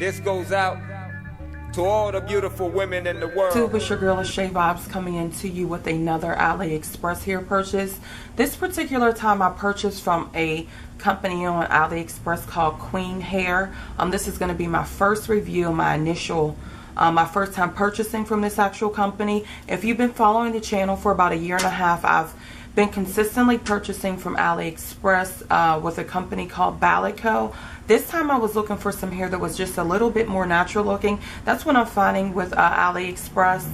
This goes out to all the beautiful women in the world. It's your girl lasheavibez coming into you with another AliExpress hair purchase. This particular time I purchased from a company on AliExpress called Queen Hair. This is going to be my first review, my first time purchasing from this actual company. If you've been following the channel for about a year and a half, I've been consistently purchasing from AliExpress with a company called Ballad Co. This time I was looking for some hair that was just a little bit more natural looking. That's what I'm finding with AliExpress.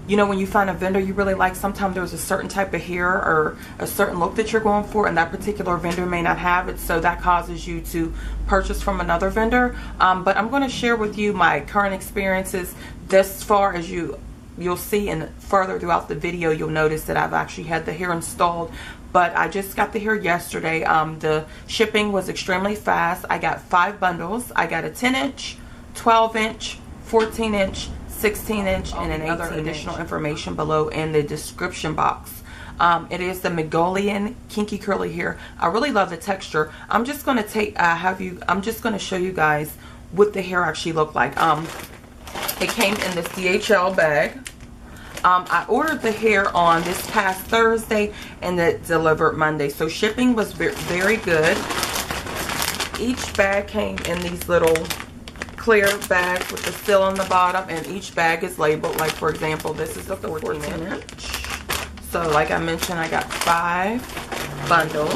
You know, when you find a vendor you really like, sometimes there's a certain type of hair or a certain look that you're going for, and that particular vendor may not have it, so that causes you to purchase from another vendor. But I'm going to share with you my current experiences thus far. As you'll see, and further throughout the video you'll notice that I've actually had the hair installed, but I just got the hair yesterday. The shipping was extremely fast. I got 5 bundles. I got a 10-inch, 12-inch, 14-inch, 16-inch, and an 18-inch. Additional information below in the description box. It is the Mongolian Kinky curly hair. I really love the texture. I'm just going to I'm just going to show you guys what the hair actually looked like. It came in this DHL bag. I ordered the hair on this past Thursday and it delivered Monday, so shipping was very good. Each bag came in these little clear bags with the seal on the bottom, and each bag is labeled. Like, for example, this is the 14-inch. So like I mentioned, I got 5 bundles.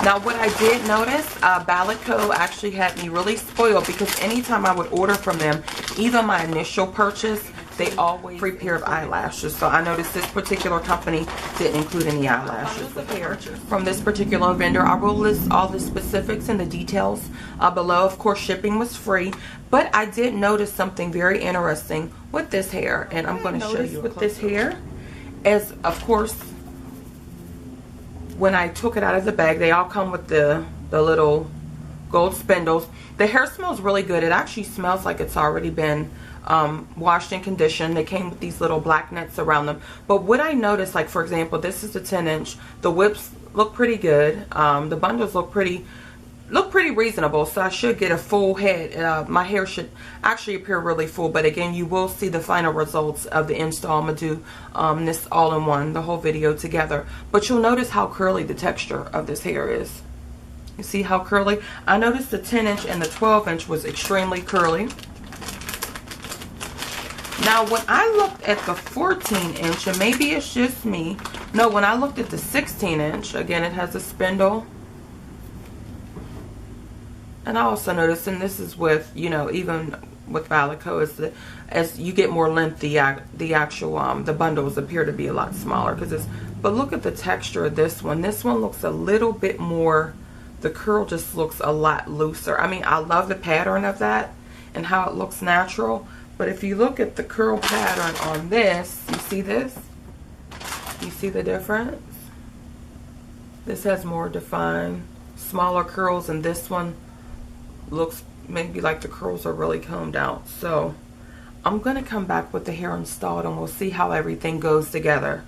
Now what I did notice, Ballad Co actually had me really spoiled, because anytime I would order from them, even my initial purchase, they always free pair of eyelashes. So I noticed this particular company didn't include any eyelashes with hair from this particular vendor. I will list all the specifics and the details below. Of course, shipping was free, but I did notice something very interesting with this hair, and I'm going to show you with this hair. As of course, when I took it out of the bag, they all come with the little gold spindles. The hair smells really good. It actually smells like it's already been washed and conditioned. They came with these little black nets around them. But what I noticed, like for example, this is the 10-inch. The whips look pretty good. The bundles look pretty reasonable, so I should get a full head. My hair should actually appear really full, but again, you will see the final results of the install. I'm gonna do this all in one, the whole video together. But you'll notice how curly the texture of this hair is. You see how curly? I noticed the 10-inch and the 12-inch was extremely curly. Now when I looked at the 14-inch, and maybe it's just me, no, when I looked at the 16-inch, again it has a spindle. And I also noticed, and this is with, you know, even with Ballad Co, as you get more length, the actual the bundles appear to be a lot smaller, because it's. But look at the texture of this one. This one looks a little bit more. The curl just looks a lot looser. I mean, I love the pattern of that and how it looks natural. But if you look at the curl pattern on this, you see this? You see the difference? This has more defined, smaller curls, and this one looks maybe like the curls are really combed out. So I'm going to come back with the hair installed and we'll see how everything goes together.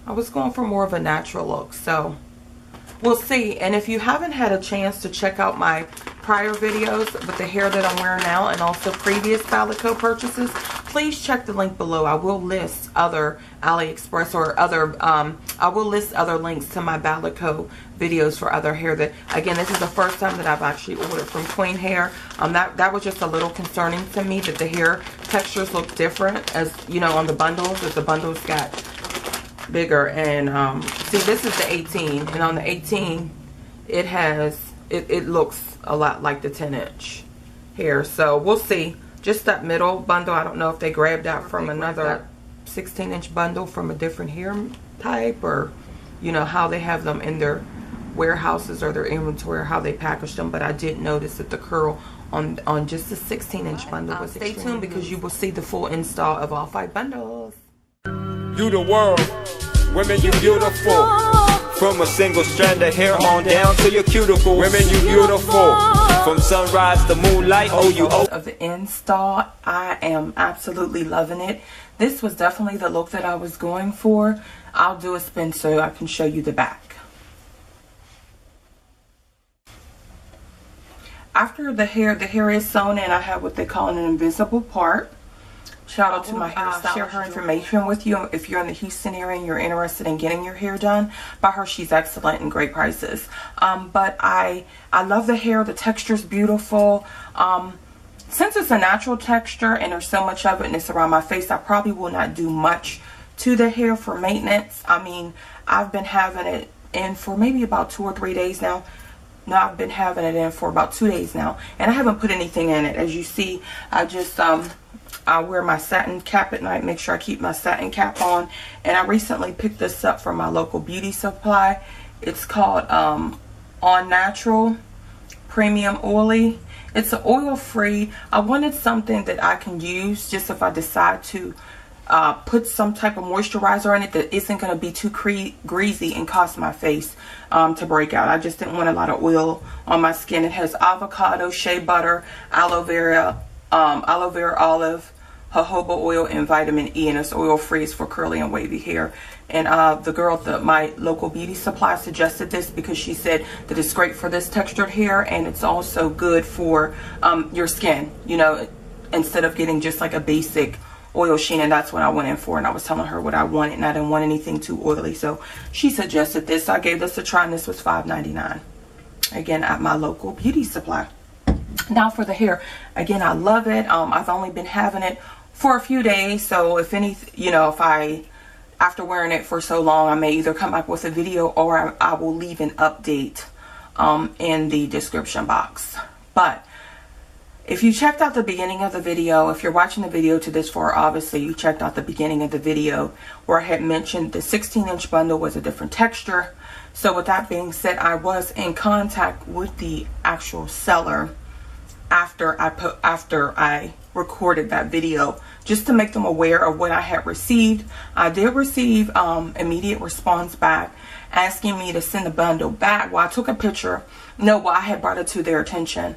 I was going for more of a natural look, so we'll see. And if you haven't had a chance to check out my prior videos with the hair that I'm wearing now, and also previous Ballad Co purchases, please check the link below. I will list other AliExpress or other I will list other links to my Ballad Co videos for other hair that, again, this is the first time that I've actually ordered from Queen Hair. That was just a little concerning to me, that the hair textures look different, as you know, on the bundles, as the bundles got bigger. And see, this is the 18, and on the 18 it has it looks a lot like the 10-inch hair. So we'll see. Just that middle bundle, I don't know if they grabbed out from another 16-inch bundle from a different hair type, or you know how they have them in their warehouses or their inventory, or how they package them. But I did notice that the curl on just the 16-inch bundle was stay tuned, because you will see the full install of all 5 bundles. You the world, women, you beautiful. From a single strand of hair on down to your cuticle. Women, you beautiful. From sunrise to moonlight, oh you oh. Of the install, I am absolutely loving it. This was definitely the look that I was going for. I'll do a spin so I can show you the back. after the hair is sewn in, I have what they call an invisible part. Shout out to my hairstylist. Share her information with you if you're in the Houston area and you're interested in getting your hair done by her. She's excellent and great prices. But I love the hair. The texture's beautiful. Since it's a natural texture and there's so much of it and it's around my face, I probably will not do much to the hair for maintenance. I mean, I've been having it in for maybe about 2 or 3 days now. No, I've been having it in for about 2 days now, and I haven't put anything in it. As you see, I just I wear my satin cap at night, make sure I keep my satin cap on. And I recently picked this up from my local beauty supply. It's called On Natural Premium Oily. It's an oil free. I wanted something that I can use just if I decide to put some type of moisturizer in it that isn't going to be too greasy and cause my face to break out. I just didn't want a lot of oil on my skin. It has avocado, shea butter, aloe vera, olive, jojoba oil, and vitamin E, and it's oil free. It's for curly and wavy hair. And the girl at my local beauty supply suggested this because she said that it's great for this textured hair, and it's also good for your skin, you know, instead of getting just like a basic oil sheen. And that's what I went in for, and I was telling her what I wanted, and I didn't want anything too oily, so she suggested this. I gave this a try, and this was $5.99 again at my local beauty supply. Now for the hair, again, I love it. I've only been having it for a few days, so if any, you know, if I after wearing it for so long, I may either come back with a video or I will leave an update in the description box. But if you checked out the beginning of the video, if you're watching the video to this far, obviously you checked out the beginning of the video where I had mentioned the 16-inch bundle was a different texture. So with that being said, I was in contact with the actual seller after I recorded that video, just to make them aware of what I had received. I did receive immediate response back asking me to send the bundle back. Well, I took a picture. No, well, I had brought it to their attention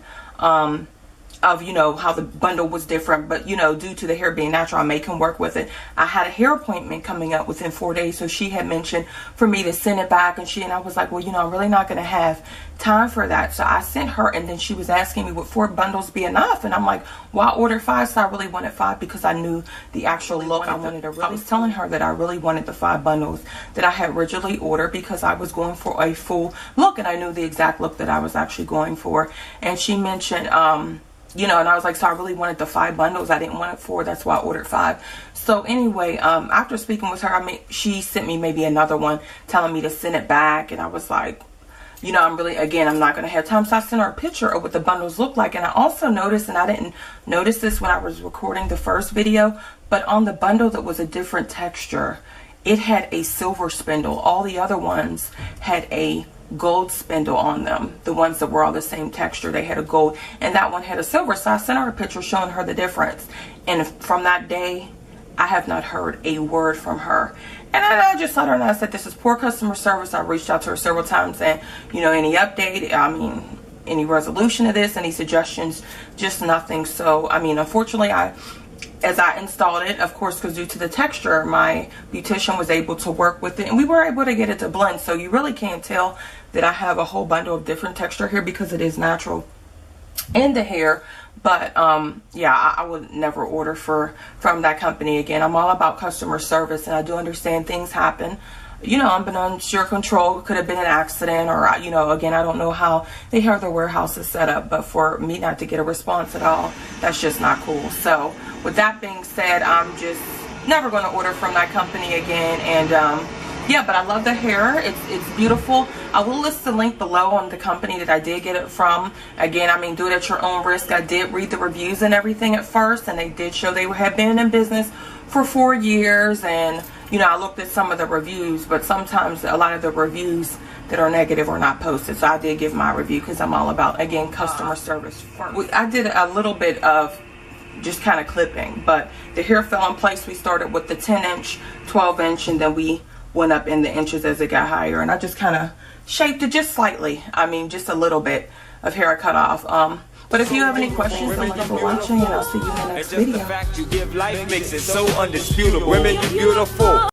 of, you know, how the bundle was different, but, you know, due to the hair being natural, I can work with it. I had a hair appointment coming up within 4 days, so she had mentioned for me to send it back, and I was like, well, you know, I'm really not going to have time for that. So I sent her, and then she was asking me would 4 bundles be enough, and I'm like, well, I ordered 5, so I really wanted 5 because I knew the actual look I wanted. I was telling her that I really wanted the 5 bundles that I had originally ordered because I was going for a full look, and I knew the exact look that I was actually going for. And she mentioned you know, and I was like, so I really wanted the 5 bundles. I didn't want it 4. That's why I ordered 5. So anyway, after speaking with her, she sent me maybe another one telling me to send it back. And I was like, you know, I'm not going to have time. So I sent her a picture of what the bundles look like. And I also noticed, and I didn't notice this when I was recording the first video, but on the bundle that was a different texture, it had a silver spindle. All the other ones had a gold spindle on them. The ones that were all the same texture, they had a gold, and that one had a silver. So I sent her a picture showing her the difference, and from that day I have not heard a word from her. And I just let her know, I said, this is poor customer service. I reached out to her several times and, you know, any update, I mean, any resolution of this, any suggestions, just nothing. So I mean, unfortunately, as I installed it, of course, because due to the texture, my beautician was able to work with it, and we were able to get it to blend. So you really can't tell that I have a whole bundle of different texture here because it is natural in the hair. But yeah, I would never order from that company again. I'm all about customer service, and I do understand things happen. You know, I'm beyond your control. It could have been an accident, or, you know, again, I don't know how they have their warehouses set up, but for me not to get a response at all, that's just not cool. So with that being said, I'm just never going to order from that company again. And yeah, but I love the hair. It's beautiful. I will list the link below on the company that I did get it from. Again, I mean, do it at your own risk. I did read the reviews and everything at first, and they did show they had been in business for 4 years. And you know, I looked at some of the reviews, but sometimes a lot of the reviews that are negative are not posted. So I did give my review because I'm all about, again, customer service. I did a little bit of just kind of clipping, but the hair fell in place. We started with the 10-inch, 12-inch, and then we went up in the inches as it got higher. And I just kind of shaped it just slightly. I mean, just a little bit of hair I cut off. But if you have any questions, so much for watching, and I'll see you in the next video. The fact you give life makes it so undisputable. Women, you beautiful.